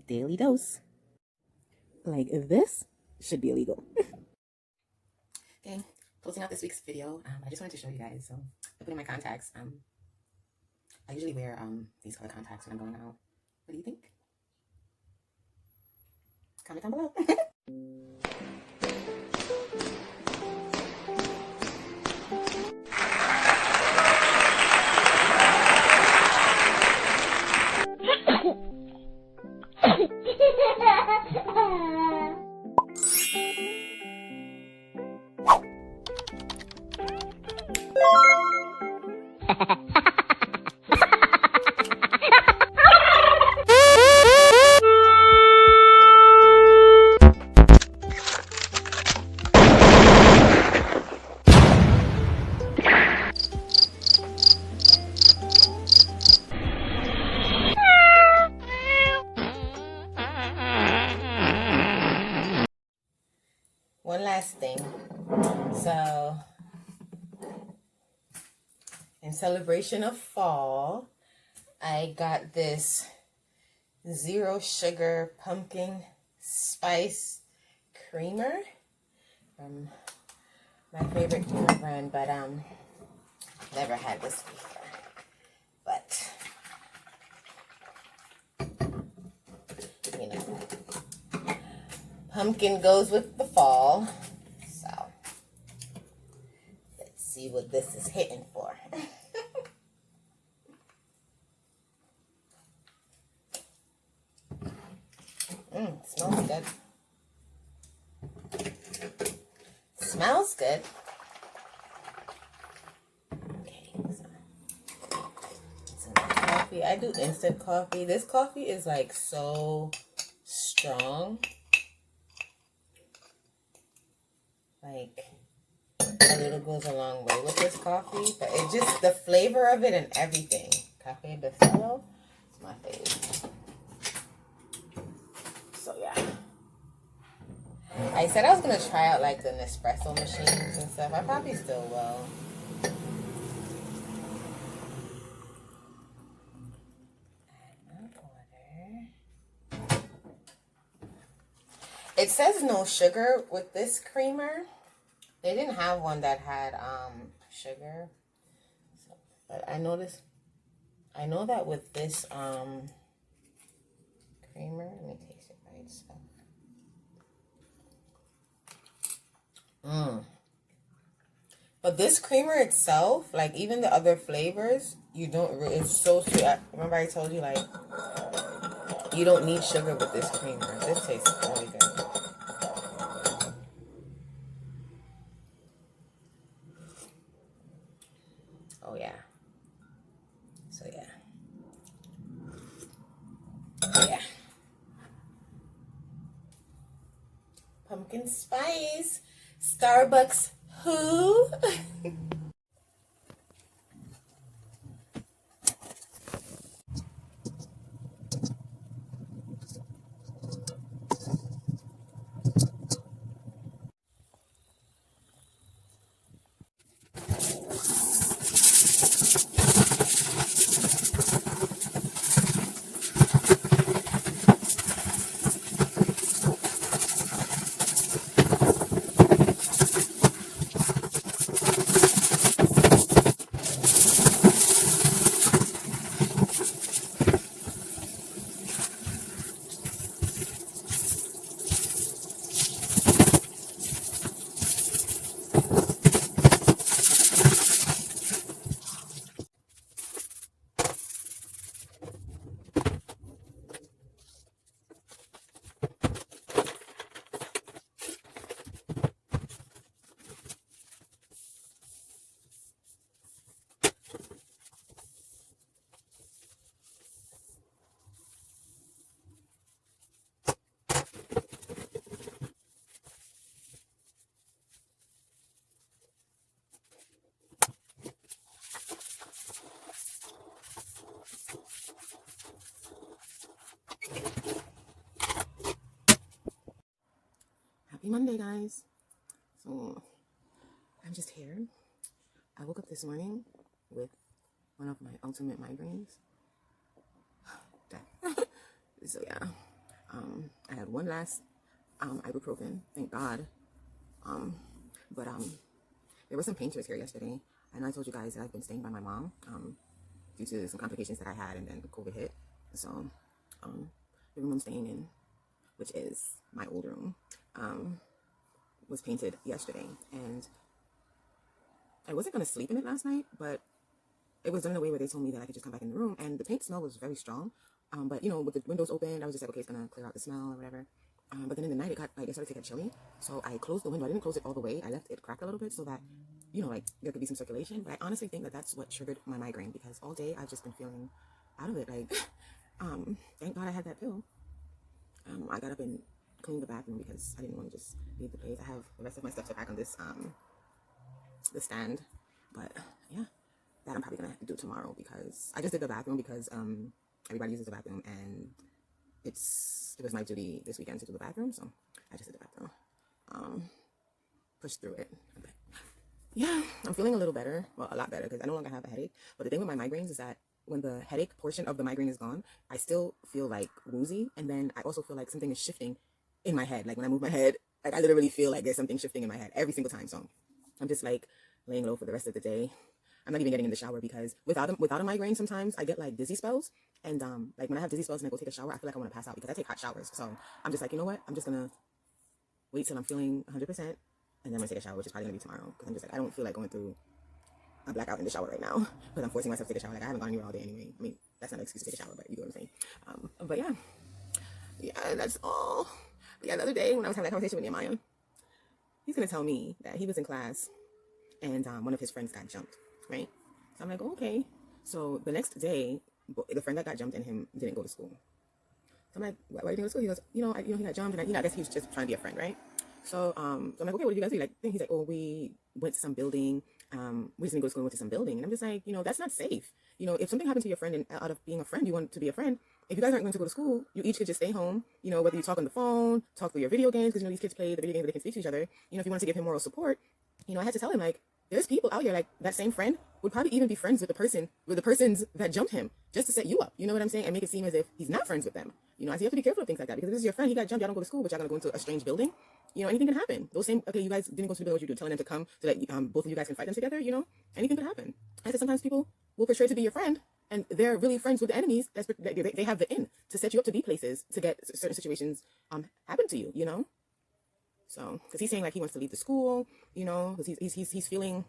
daily dose. Like this should be illegal. Okay, closing out this week's video, I just wanted to show you guys. So I put in my contacts. I usually wear these color contacts when I'm going out. What do you think? Comment down below. One last thing. So, in celebration of fall, I got this zero sugar pumpkin spice creamer from my favorite creamer brand, but never had this before. But you know, pumpkin goes with the fall, so let's see what this is hitting for. Smells good. Smells good. Okay, so some coffee. I do instant coffee. This coffee is like so strong. Like a little goes a long way with this coffee, but it just the flavor of it and everything. Cafe Bustelo is my favorite. So yeah, I said I was gonna try out like the Nespresso machines and stuff. I probably still will. Add water. It says no sugar with this creamer. They didn't have one that had sugar, so, but I know that with this creamer, let me taste it by itself. But this creamer itself, like even the other flavors, you don't. It's so sweet. Remember I told you like you don't need sugar with this creamer. This tastes really good. Oh yeah. So yeah. Yeah. Pumpkin spice. Starbucks who? Happy Monday, guys. So, I'm just here. I woke up this morning with one of my ultimate migraines. So, yeah. I had one last ibuprofen, thank God. But there were some painters here yesterday. I know I told you guys that I've been staying by my mom due to some complications that I had, and then COVID hit. So the room I'm staying in, which is my old room, was painted yesterday, and I wasn't going to sleep in it last night, but it was done in a way where they told me that I could just come back in the room, and the paint smell was very strong. But you know, with the windows open, I was just like, okay, it's gonna clear out the smell or whatever. But then in the night, it started to get chilly, so I closed the window. I didn't close it all the way. I left it cracked a little bit so that, you know, like there could be some circulation. But I honestly think that that's what triggered my migraine, because all day I've just been feeling out of it. Like, thank God I had that pill. I got up and cleaned the bathroom because I didn't want to just leave the place. I have the rest of my stuff to pack on this the stand, but yeah, that I'm probably gonna do tomorrow, because I just did the bathroom because everybody uses the bathroom, and it was my duty this weekend to do the bathroom, so I just did the bathroom. Pushed through it a bit. Yeah, I'm feeling a little better, well, a lot better, because I no longer have a headache. But the thing with my migraines is that when the headache portion of the migraine is gone, I still feel like woozy, and then I also feel like something is shifting in my head. Like when I move my head, like I literally feel like there's something shifting in my head every single time. So I'm just like laying low for the rest of the day. I'm not even getting in the shower, because without a migraine, sometimes I get like dizzy spells, and like when I have dizzy spells and I go take a shower, I feel like I want to pass out, because I take hot showers. So I'm just like, you know what? I'm just gonna wait till I'm feeling 100%, and then I'm gonna take a shower, which is probably gonna be tomorrow, because I'm just like, I don't feel like going through a blackout in the shower right now, because I'm forcing myself to take a shower. Like I haven't gone anywhere all day anyway. I mean, that's not an excuse to take a shower, but you get what I'm saying. But yeah, that's all. But yeah, the other day when I was having that conversation with Nehemiah, he's gonna tell me that he was in class and one of his friends got jumped, right? So I'm like, oh, okay. So the next day, the friend that got jumped and him didn't go to school. So I'm like, why didn't you go to school? He goes, he got jumped, and I guess he was just trying to be a friend, right? So I'm like, okay, what did you guys do? Like, he's like, oh, we went to some building. We just didn't go to school. We went to some building, and I'm just like, that's not safe. If something happened to your friend, and out of being a friend, you want to be a friend. If you guys aren't going to go to school, you each could just stay home. Whether you talk on the phone, talk through your video games, because these kids play the video games, but they can speak to each other. If you want to give him moral support, I had to tell him, like, there's people out here, like that same friend would probably even be friends with the persons that jumped him, just to set you up. You know what I'm saying? And make it seem as if he's not friends with them. I say you have to be careful of things like that, because if this is your friend, he got jumped, y'all don't go to school, but y'all gonna go into a strange building. Anything can happen. Okay, you guys didn't go to the building, what you do, telling them to come so that both of you guys can fight them together. Anything could happen. I said sometimes people will portray to be your friend, and they're really friends with the enemies. They have the in to set you up to be places to get certain situations happen to you. So, because he's saying like he wants to leave the school, because he's feeling.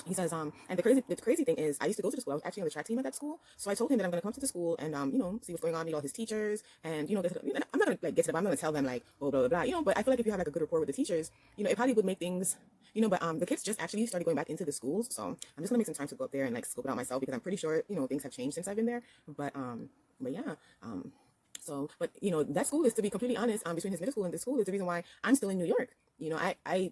He says, and the crazy thing is, I used to go to the school. I was actually on the track team at that school. So I told him that I'm going to come to the school and, see what's going on, meet all his teachers, and, I'm not going to get to them. I'm not going to tell them like, oh, blah, blah, blah, but I feel like if you have like a good rapport with the teachers, it probably would make things, but the kids just actually started going back into the schools. So I'm just going to make some time to go up there and like scope it out myself, because I'm pretty sure, things have changed since I've been there. But yeah, but that school is, to be completely honest, between his middle school and this school is the reason why I'm still in New York. I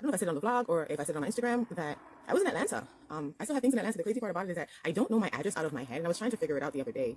don't know if I said it on the vlog or if I said it on my Instagram that I was in Atlanta. I still have things in Atlanta. The crazy part about it is that I don't know my address out of my head, and I was trying to figure it out the other day.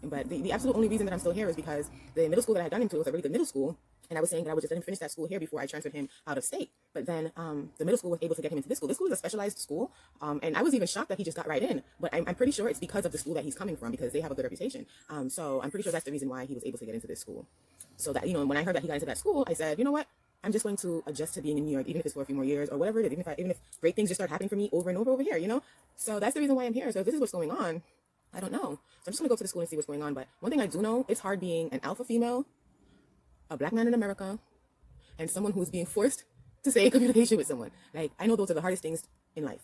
But the absolute only reason that I'm still here is because the middle school that I had gone into was a really good middle school, and I was saying that I would just let him finish that school here before I transferred him out of state. But then the middle school was able to get him into this school. This school is a specialized school, and I was even shocked that he just got right in. But I'm pretty sure it's because of the school that he's coming from, because they have a good reputation. So I'm pretty sure that's the reason why he was able to get into this school. So that, when I heard that he got into that school, I said, you know what? I'm just going to adjust to being in New York, even if it's for a few more years or whatever it is, even if great things just start happening for me over and over here, So that's the reason why I'm here. So if this is what's going on, I don't know. So I'm just going to go to the school and see what's going on. But one thing I do know, it's hard being an alpha female, a black man in America, and someone who's being forced to stay in communication with someone. Like, I know those are the hardest things in life.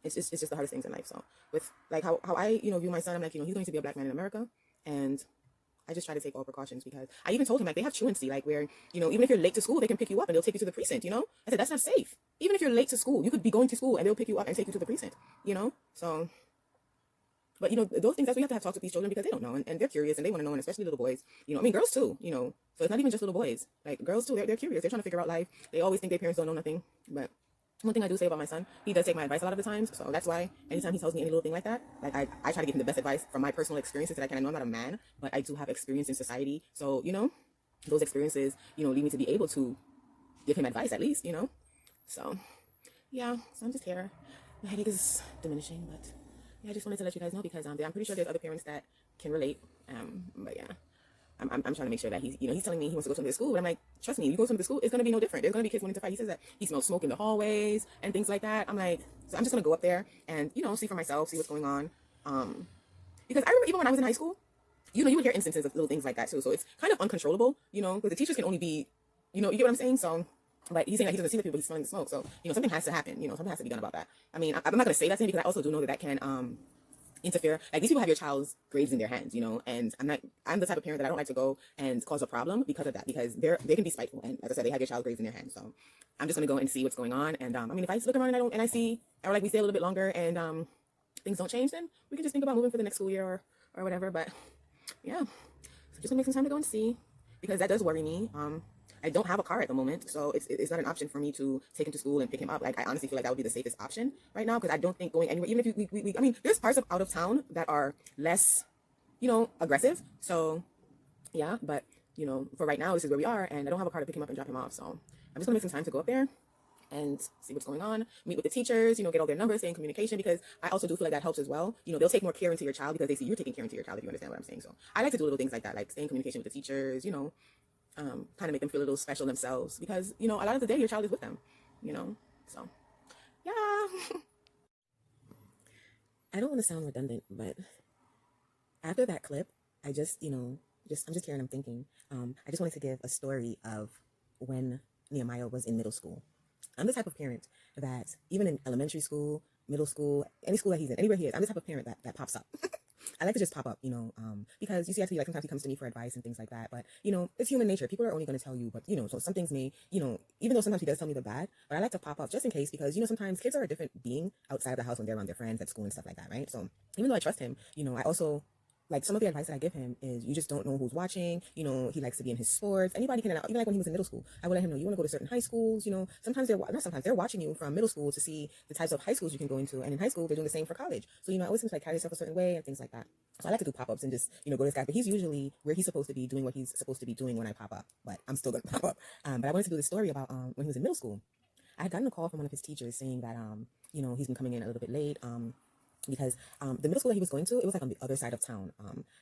It's just the hardest things in life. So with like how I, view my son, I'm like, he's going to be a black man in America, and I just try to take all precautions, because I even told him, like, they have truancy, like where, even if you're late to school, they can pick you up and they'll take you to the precinct, I said, that's not safe. Even if you're late to school, you could be going to school and they'll pick you up and take you to the precinct, So, but, those things that we have to have talks with these children, because they don't know, and they're curious and they want to know, and especially little boys, girls too, so it's not even just little boys, like girls too, they're curious, they're trying to figure out life. They always think their parents don't know nothing, but one thing I do say about my son, he does take my advice a lot of the times. So that's why anytime he tells me any little thing like that, like I try to give him the best advice from my personal experiences that I can. I know I'm not a man, but I do have experience in society. So, those experiences, lead me to be able to give him advice at least, So, yeah, so I'm just here. My headache is diminishing, but yeah, I just wanted to let you guys know, because I'm pretty sure there's other parents that can relate. But yeah, I'm I'm trying to make sure that he's telling me he wants to go to the school, but I'm like, trust me, you go to the school, it's gonna be no different. There's gonna be kids wanting to fight. He says that he smells smoke in the hallways and things like that. I'm like, so I'm just gonna go up there and see for myself, see what's going on. Because I remember even when I was in high school, you would hear instances of little things like that too. So it's kind of uncontrollable, because the teachers can only be, you get what I'm saying? So, but he's saying that he doesn't see the people, but he's smelling the smoke. So, something has to happen, something has to be done about that. I mean, I'm not going to say that's in because I also do know that can, interfere. Like, these people have your child's grades in their hands, and I'm the type of parent that I don't like to go and cause a problem because of that, because they can be spiteful. And as I said, they have your child's grades in their hands. So I'm just going to go and see what's going on. And, I mean, if I look around and I see, or like we stay a little bit longer and, things don't change, then we can just think about moving for the next school year or whatever. But yeah, so just gonna make some time to go and see, because that does worry me. I don't have a car at the moment, so it's not an option for me to take him to school and pick him up. Like, I honestly feel like that would be the safest option right now, because I don't think going anywhere, even if I mean, there's parts of out of town that are less, aggressive. So yeah, but for right now, this is where we are, and I don't have a car to pick him up and drop him off. So I'm just gonna make some time to go up there and see what's going on, meet with the teachers, get all their numbers, stay in communication, because I also do feel like that helps as well. They'll take more care into your child because they see you're taking care into your child, if you understand what I'm saying. So I like to do little things like that, like stay in communication with the teachers, kind of make them feel a little special themselves, because, a lot of the day your child is with them, so yeah. I don't want to sound redundant, but after that clip, I just, I'm just here and I'm thinking, I just wanted to give a story of when Nehemiah was in middle school. I'm the type of parent that even in elementary school, middle school, any school that he's in, anywhere he is, I'm the type of parent that pops up. I like to just pop up, because you see, actually, like, sometimes he comes to me for advice and things like that. But, it's human nature. People are only going to tell you, but, so some things may, even though sometimes he does tell me the bad, but I like to pop up just in case, because, sometimes kids are a different being outside of the house when they're around their friends at school and stuff like that, right? So even though I trust him, I also, like, some of the advice that I give him is you just don't know who's watching. He likes to be in his sports. Anybody can, even like when he was in middle school, I would let him know, you want to go to certain high schools, sometimes they're watching you from middle school to see the types of high schools you can go into. And in high school, they're doing the same for college. So, I always seem to like carry yourself a certain way and things like that. So I like to do pop-ups and just, go to this guy. But he's usually where he's supposed to be doing what he's supposed to be doing when I pop up. But I'm still going to pop up. But I wanted to do this story about when he was in middle school. I had gotten a call from one of his teachers saying that, he's been coming in a little bit late. Because the middle school that he was going to, it was like on the other side of town.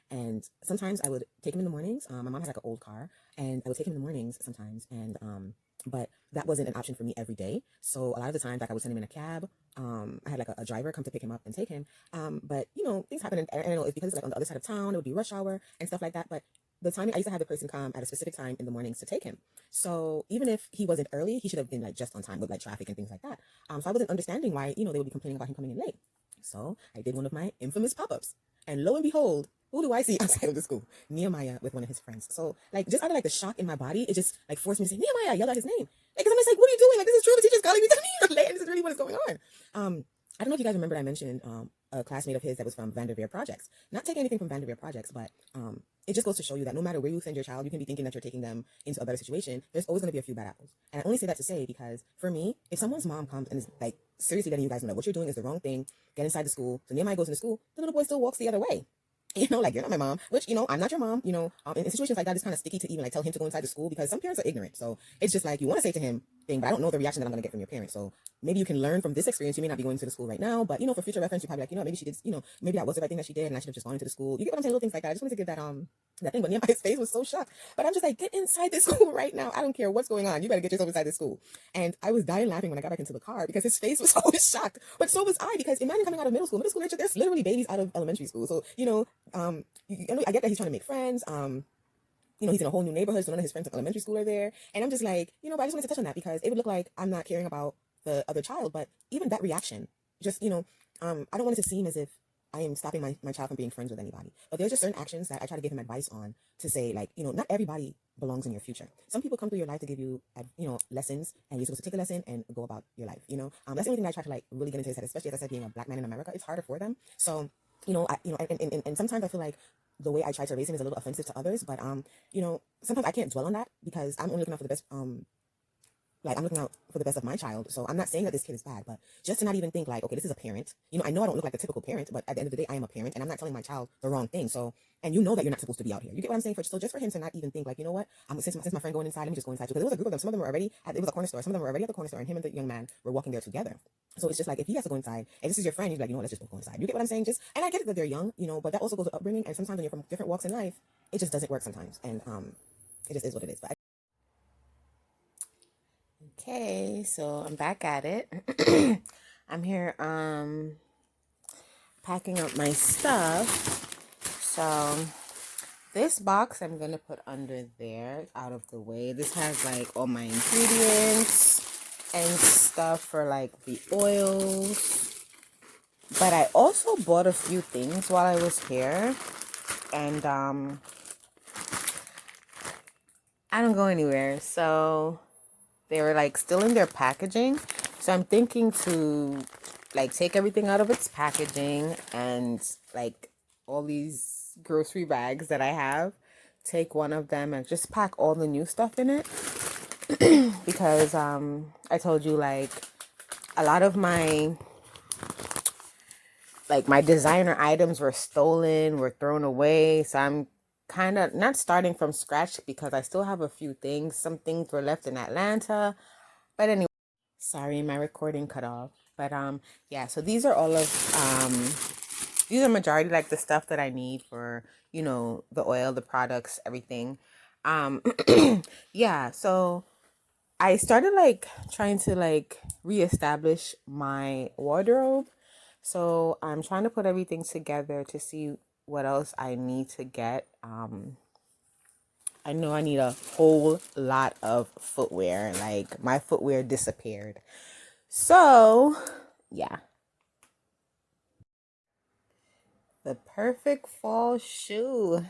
And sometimes I would take him in the mornings. My mom had like an old car, and I would take him in the mornings sometimes. And but that wasn't an option for me every day. So a lot of the times, like, I would send him in a cab. I had like a driver come to pick him up and take him. But things happen, and I don't know, it's because it's like on the other side of town. It would be rush hour and stuff like that. But the timing, I used to have the person come at a specific time in the mornings to take him. So even if he wasn't early, he should have been like just on time with like traffic and things like that. So I wasn't understanding why they would be complaining about him coming in late. So I did one of my infamous pop-ups, and lo and behold, who do I see outside of the school? Nehemiah with one of his friends. So like, just out of like the shock in my body, it just like forced me to say Nehemiah, yell out his name. Because I'm just like, what are you doing? Like, this is true. The teacher's calling me telling me you're late. This is really what is going on. I don't know if you guys remember I mentioned a classmate of his that was from Vanderveer Projects. Not taking anything from Vanderveer Projects, but it just goes to show you that no matter where you send your child, you can be thinking that you're taking them into a better situation. There's always going to be a few bad apples. And I only say that to say, because for me, if someone's mom comes and is like seriously letting you guys know that what you're doing is the wrong thing, get inside the school. So Nehemiah goes into school, the little boy still walks the other way. Like, you're not my mom, which, I'm not your mom, in situations like that, it's kind of sticky to even like tell him to go inside the school, because some parents are ignorant. So it's just like, you want to say to him thing, but I don't know the reaction that I'm going to get from your parents. So maybe you can learn from this experience. You may not be going to the school right now, but, for future reference, you're probably like, maybe she did, maybe that was the right thing that she did, and I should have just gone into the school. You get what I'm saying? Little things like that. I just wanted to give that thing, but Nehemiah's face was so shocked. But I'm just like, get inside this school right now. I don't care what's going on. You better get yourself inside this school. And I was dying laughing when I got back into the car, because his face was always shocked. But so was I, because imagine coming out of middle school. Middle school, there's literally babies out of elementary school. So, I get that he's trying to make friends. He's in a whole new neighborhood, so none of his friends from elementary school are there. And I'm just like, but I just wanted to touch on that, because it would look like I'm not caring about the other child. But even that reaction, just, I don't want it to seem as if I am stopping my child from being friends with anybody. But there's just certain actions that I try to give him advice on, to say, like, not everybody belongs in your future. Some people come through your life to give you, lessons, and you're supposed to take a lesson and go about your life, That's the only thing I try to, like, really get into his head, especially, as I said, being a black man in America. It's harder for them. So, and sometimes I feel like the way I try to raise him is a little offensive to others, but, sometimes I can't dwell on that, because I'm only looking out for the best, like, I'm looking out for the best of my child. So I'm not saying that this kid is bad, but just to not even think like, okay, this is a parent. You know, I know I don't look like a typical parent, but at the end of the day, I am a parent, and I'm not telling my child the wrong thing. So, and you know that you're not supposed to be out here. You get what I'm saying? So just for him to not even think like, you know what, since my friend going inside, let me just go inside too. Because there was a group of them. Some of them were already it was a corner store. Some of them were already at the corner store, and him and the young man were walking there together. So it's just like, if he has to go inside, and this is your friend, you're like, you know what, let's just both go inside. You get what I'm saying? Just, and I get it that they're young, you know, but that also goes with upbringing. And sometimes when you're from different walks in life, it just doesn't work sometimes. And it just is what it is. But okay, so I'm back at it. I'm here packing up my stuff. So this box I'm gonna put under there, out of the way. This has like all my ingredients and stuff for like the oils. But I also bought a few things while I was here, and I don't go anywhere, so they were like still in their packaging. So I'm thinking to like take everything out of its packaging, and like all these grocery bags that I have, take one of them and just pack all the new stuff in it. Because I told you, like, a lot of my designer items were stolen, were thrown away. So I'm kind of not starting from scratch, because I still have a few things. Some things were left in Atlanta. But anyway, sorry, my recording cut off. But yeah, so these are all of these are majority like the stuff that I need for, you know, the oil, the products, everything. Yeah, so I started like trying to like reestablish my wardrobe. So I'm trying to put everything together to see what else I need to get. I know I need a whole lot of footwear. Like, my footwear disappeared. So, yeah. The perfect fall shoe.